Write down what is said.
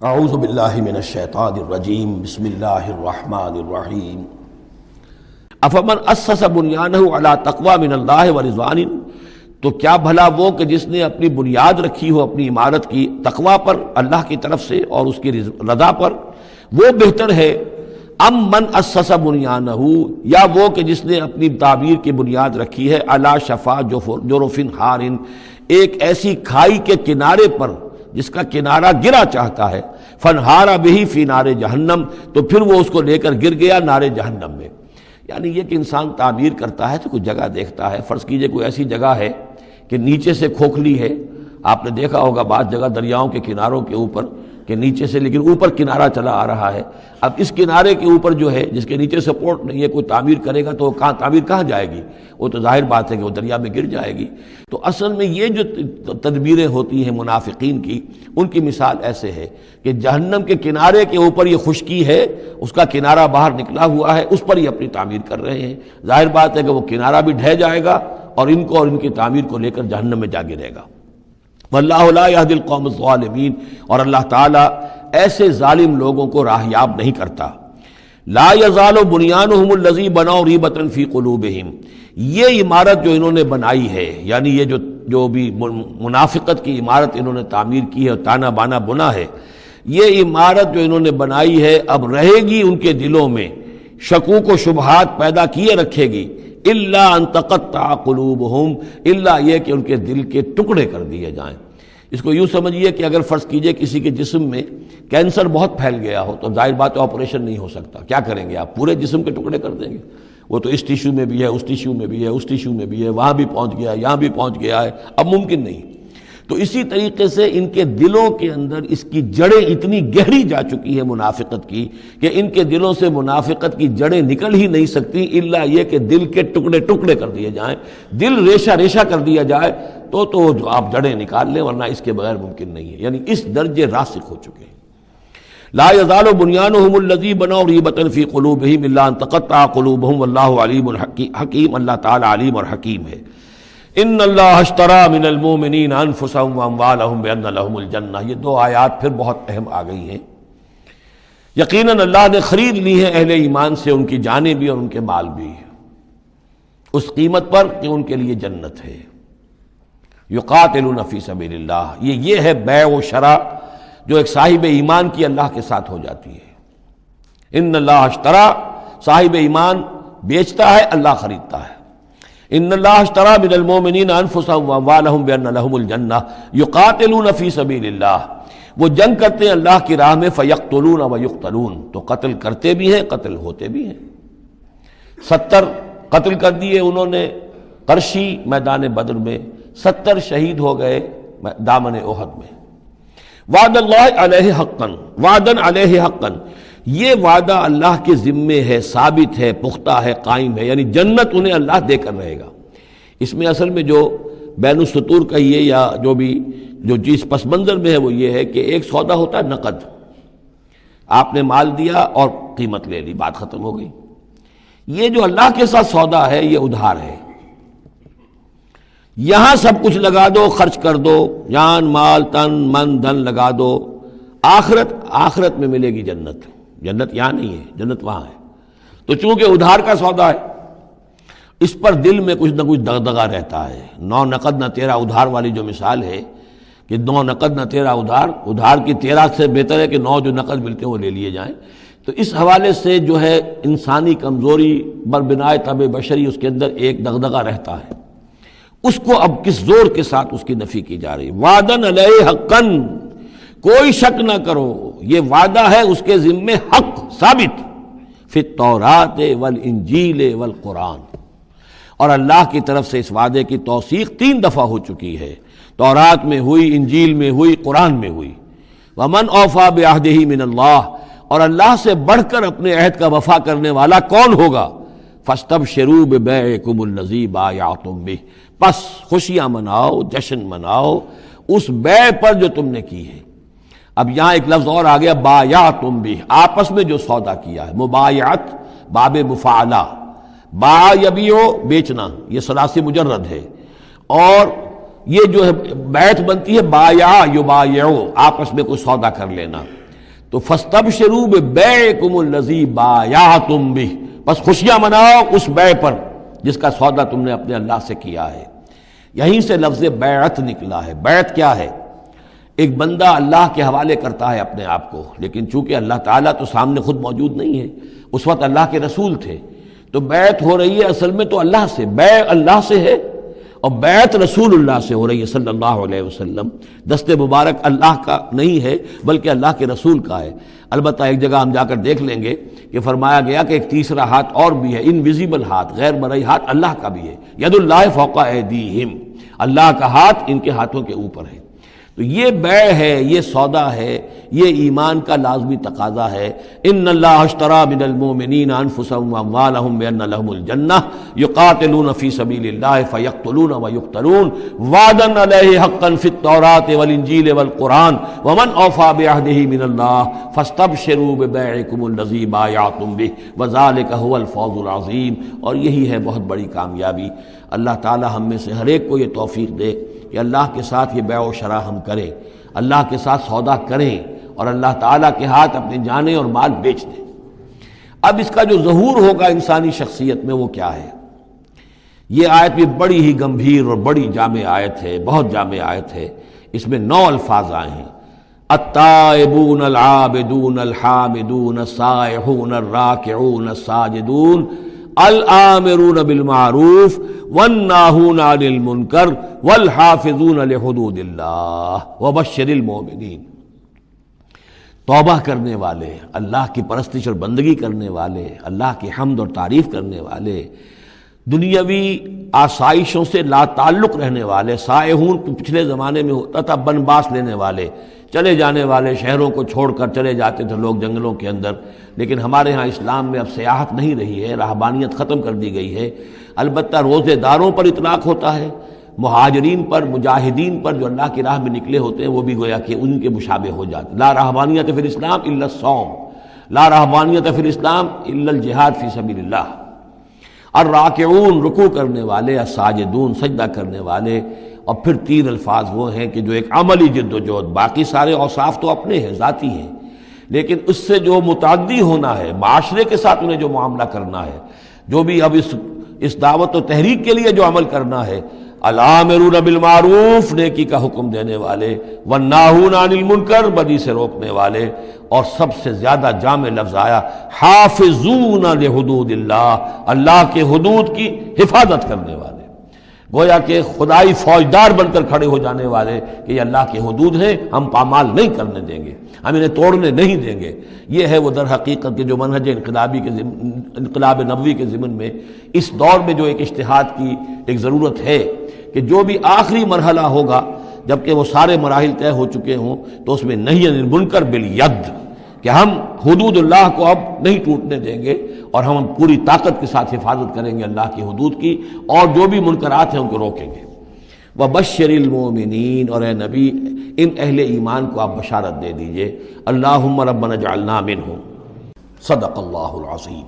اعوذ باللہ من الشیطان الرجیم بسم اللہ الرحمن الرحیم افمن اسس بنیانہ علی تقوی من اللہ ورضوان، تو کیا بھلا وہ کہ جس نے اپنی بنیاد رکھی ہو اپنی عمارت کی تقوی پر اللہ کی طرف سے اور اس کی رضا پر، وہ بہتر ہے ام من اسس بنیانہ، یا وہ کہ جس نے اپنی تعبیر کی بنیاد رکھی ہے علی شفا جرف ہار، ایک ایسی کھائی کے کنارے پر جس کا کنارہ گرا چاہتا ہے، فنہارا بہی فی نار جہنم، تو پھر وہ اس کو لے کر گر گیا نار جہنم میں۔ یعنی یہ کہ انسان تعمیر کرتا ہے تو کوئی جگہ دیکھتا ہے، فرض کیجئے کوئی ایسی جگہ ہے کہ نیچے سے کھوکھلی ہے، آپ نے دیکھا ہوگا بعض جگہ دریاؤں کے کناروں کے اوپر کہ نیچے سے لیکن اوپر کنارہ چلا آ رہا ہے، اب اس کنارے کے اوپر جو ہے جس کے نیچے سپورٹ نہیں ہے، کوئی تعمیر کرے گا تو تعمیر کہاں جائے گی؟ وہ تو ظاہر بات ہے کہ وہ دریا میں گر جائے گی۔ تو اصل میں یہ جو تدبیریں ہوتی ہیں منافقین کی، ان کی مثال ایسے ہے کہ جہنم کے کنارے کے اوپر یہ خشکی ہے، اس کا کنارہ باہر نکلا ہوا ہے، اس پر یہ اپنی تعمیر کر رہے ہیں، ظاہر بات ہے کہ وہ کنارہ بھی ڈھہ جائے گا اور ان کو اور ان کی تعمیر کو لے کر جہنم میں جا گرے گا۔ واللہ لا یہدی القوم الظالمین، اور اللہ تعالیٰ ایسے ظالم لوگوں کو راہیاب نہیں کرتا۔ لا یزال بنیانہم الذی بنوا ریبۃ فی قلوبہم، یہ عمارت جو انہوں نے بنائی ہے، یعنی یہ جو بھی منافقت کی عمارت انہوں نے تعمیر کی ہے اور تانا بانا بنا ہے، یہ عمارت جو انہوں نے بنائی ہے اب رہے گی ان کے دلوں میں، شکوک و شبہات پیدا کیے رکھے گی، الا ان تقطع قلوبہم، الا یہ کہ ان کے دل کے ٹکڑے کر دیے جائیں۔ اس کو یوں سمجھیے کہ اگر فرض کیجئے کسی کے جسم میں کینسر بہت پھیل گیا ہو تو ظاہر بات ہے آپریشن نہیں ہو سکتا، کیا کریں گے آپ؟ پورے جسم کے ٹکڑے کر دیں گے؟ وہ تو اس ٹیشو میں بھی ہے، اس ٹیشو میں بھی ہے، اس ٹیشو میں بھی ہے، وہاں بھی پہنچ گیا ہے، یہاں بھی پہنچ گیا ہے، اب ممکن نہیں۔ تو اسی طریقے سے ان کے دلوں کے اندر اس کی جڑیں اتنی گہری جا چکی ہے منافقت کی کہ ان کے دلوں سے منافقت کی جڑیں نکل ہی نہیں سکتی، الا یہ کہ دل کے ٹکڑے ٹکڑے کر دیے جائیں، دل ریشہ ریشہ کر دیا جائے تو جو آپ جڑیں نکال لیں، ورنہ اس کے بغیر ممکن نہیں ہے۔ یعنی اس درجے راسخ ہو چکے ہیں۔ لا یزال بنیانہم الذی بنوا ریبۃ فی قلوبہم الا ان تقطع قلوبہم واللہ علیم حکیم، اللہ تعالی علیم اور حکیم ہے۔ ان اللہ اشتری من المؤمنین انفسہم واموالہم بان لہم الجنہ، یہ دو آیات پھر بہت اہم آ گئی ہیں۔ یقیناً اللہ نے خرید لی ہے اہل ایمان سے ان کی جانیں بھی اور ان کے مال بھی، اس قیمت پر کہ ان کے لیے جنت ہے۔ یقاتلون فی سبیل اللہ، یہ ہے بیع و شراء جو ایک صاحب ایمان کی اللہ کے ساتھ ہو جاتی ہے۔ ان اللہ اشتری، صاحب ایمان بیچتا ہے، اللہ خریدتا ہے۔ ان اللہ اشتری من المؤمنین انفسہم واموالہم بان لہم الجنہ یقاتلون فی سبیل اللہ، وہ جنگ کرتے ہیں اللہ کی راہ میں، فیقتلون ویقتلون، تو قتل کرتے بھی ہیں قتل ہوتے بھی ہیں۔ 70 قتل کر دیے انہوں نے قرشی میدان بدر میں، 70 شہید ہو گئے دامن احد میں۔ وعد اللہ علیہ حقا، وعدن علیہ حقا، یہ وعدہ اللہ کے ذمے ہے، ثابت ہے، پختہ ہے، قائم ہے، یعنی جنت انہیں اللہ دے کر رہے گا۔ اس میں اصل میں جو بین السطور کہیے یا جو چیز پس منظر میں ہے وہ یہ ہے کہ ایک سودا ہوتا ہے نقد، آپ نے مال دیا اور قیمت لے لی، بات ختم ہو گئی۔ یہ جو اللہ کے ساتھ سودا ہے یہ ادھار ہے، یہاں سب کچھ لگا دو، خرچ کر دو، جان مال تن من دھن لگا دو، آخرت میں ملے گی جنت۔ جنت یہاں نہیں ہے، جنت وہاں ہے۔ تو چونکہ ادھار کا سودا ہے، اس پر دل میں کچھ نہ کچھ دغدغہ رہتا ہے۔ نو نقد نہ تیرا ادھار والی جو مثال ہے کہ 9 نقد نہ تیرا ادھار، ادھار کی 13 سے بہتر ہے کہ 9 جو نقد ملتے ہیں وہ لے لیے جائیں۔ تو اس حوالے سے جو ہے انسانی کمزوری بربنائے طبع بشری، اس کے اندر ایک دغدغہ رہتا ہے، اس کو اب کس زور کے ساتھ اس کی نفی کی جا رہی ہے۔ وعدن علیہ حقا، کوئی شک نہ کرو یہ وعدہ ہے اس کے ذمے حق ثابت، فی التوراۃ والانجیل والقرآن، اور اللہ کی طرف سے اس وعدے کی توثیق 3 دفعہ ہو چکی ہے، تورات میں ہوئی، انجیل میں ہوئی، قرآن میں ہوئی۔ ومن اوفی بعہدہ من اللہ، اور اللہ سے بڑھ کر اپنے عہد کا وفا کرنے والا کون ہوگا؟ فاستبشروا ببیعکم الذی بایعتم بہ، پس خوشیاں مناؤ، جشن مناؤ اس بیع پر جو تم نے کی ہے۔ اب یہاں ایک لفظ اور آ گیا، بایعتم بہ، آپس میں جو سودا کیا ہے، مبایعت باب مفاعلہ، باع یبیع بیچنا، یہ ثلاثی مجرد ہے، اور یہ جو ہے بیعت بنتی ہے بایع یبایع، آپس میں کوئی سودا کر لینا۔ تو فاستبشروا ببیعکم الذی بایعتم بہ، بس خوشیاں مناؤ اس بیع پر جس کا سودا تم نے اپنے اللہ سے کیا ہے۔ یہیں سے لفظ بیعت نکلا ہے۔ بیعت کیا ہے؟ ایک بندہ اللہ کے حوالے کرتا ہے اپنے آپ کو، لیکن چونکہ اللہ تعالیٰ تو سامنے خود موجود نہیں ہے، اس وقت اللہ کے رسول تھے، تو بیعت ہو رہی ہے اصل میں تو اللہ سے، بیع اللہ سے ہے اور بیعت رسول اللہ سے ہو رہی ہے صلی اللہ علیہ وسلم۔ دست مبارک اللہ کا نہیں ہے بلکہ اللہ کے رسول کا ہے۔ البتہ ایک جگہ ہم جا کر دیکھ لیں گے کہ فرمایا گیا کہ ایک تیسرا ہاتھ اور بھی ہے، انویزیبل ہاتھ، غیر مرئی ہاتھ اللہ کا بھی ہے، ید اللہ فوق ایدیہم، اللہ کا ہاتھ ان کے ہاتھوں کے اوپر ہے۔ تو یہ بیع ہے، یہ سودا ہے، یہ ایمان کا لازمی تقاضا ہے۔ ان اللہ اشتری من المؤمنین انفسهم واموالهم بان لهم الجنہ یقاتلون فی سبیل اللہ فیقتلون ویقتلون وعدا علیہ حقا فی التوراۃ والانجیل والقرآن ومن اوفی بعہدہ من اللہ فاستبشروا ببیعکم الذی بایعتم بہ وذلک هو الفوز العظیم۔ اور یہی ہے بہت بڑی کامیابی۔ اللہ تعالی ہم میں سے ہر ایک کو یہ توفیق دے کہ اللہ کے ساتھ یہ بیع و شرا ہم کریں، اللہ کے ساتھ سودا کریں اور اللہ تعالیٰ کے ہاتھ اپنی جانیں اور مال بیچ دیں۔ اب اس کا جو ظہور ہوگا انسانی شخصیت میں وہ کیا ہے؟ یہ آیت بھی بڑی ہی گمبھیر اور بڑی جامع آیت ہے، بہت جامع آیت ہے۔ اس میں 9 الفاظ آئے ہیں، التائبون العابدون الحامدون السائحون الراکعون الساجدون الآمرون بالمعروف والناہون عن المنکر والحافظون لحدود اللہ وبشر المؤمنین۔ توبہ کرنے والے، اللہ کی پرستش اور بندگی کرنے والے، اللہ کی حمد اور تعریف کرنے والے، دنیاوی آسائشوں سے لا تعلق رہنے والے، سائحون پچھلے زمانے میں ہوتا تھا بنباس لینے والے، چلے جانے والے، شہروں کو چھوڑ کر چلے جاتے تھے لوگ جنگلوں کے اندر، لیکن ہمارے ہاں اسلام میں اب سیاحت نہیں رہی ہے، رہبانیت ختم کر دی گئی ہے۔ البتہ روزے داروں پر اطلاق ہوتا ہے، مہاجرین پر، مجاہدین پر جو اللہ کی راہ میں نکلے ہوتے ہیں وہ بھی گویا کہ ان کے مشابہ ہو جاتے۔ لا رہبانیت فی الاسلام الا الصوم، لا رہبانیت فی الاسلام الا الجہاد فی سبیل اللہ۔ الراکعون رکوع کرنے والے، الساجدون سجدہ کرنے والے، اور پھر 3 الفاظ وہ ہیں کہ جو ایک عملی جد و جہد، باقی سارے اوصاف تو اپنے ہیں، ذاتی ہیں، لیکن اس سے جو متعدی ہونا ہے، معاشرے کے ساتھ انہیں جو معاملہ کرنا ہے، جو بھی اب اس دعوت و تحریک کے لیے جو عمل کرنا ہے، الآمرون بالمعروف نیکی کا حکم دینے والے، والناہون عن المنکر بدی سے روکنے والے، اور سب سے زیادہ جامع لفظ آیا حافظون لحدود اللہ، اللہ کے حدود کی حفاظت کرنے والے، گویا کہ خدائی فوجدار بن کر کھڑے ہو جانے والے کہ یہ اللہ کے حدود ہیں، ہم پامال نہیں کرنے دیں گے، ہم انہیں توڑنے نہیں دیں گے۔ یہ ہے وہ در حقیقت کے جو منہج انقلاب نبوی کے ضمن میں اس دور میں جو ایک اجتہاد کی ایک ضرورت ہے کہ جو بھی آخری مرحلہ ہوگا جبکہ وہ سارے مراحل طے ہو چکے ہوں تو اس میں نہی عن المنکر بالید، کہ ہم حدود اللہ کو اب نہیں ٹوٹنے دیں گے اور ہم پوری طاقت کے ساتھ حفاظت کریں گے اللہ کی حدود کی، اور جو بھی منکرات ہیں ان کو روکیں گے۔ وبشر المؤمنین، اور اے نبی ان اہل ایمان کو آپ بشارت دے دیجئے، اللہم ربنا اجعلنا منہم۔ صدق اللہ العظیم۔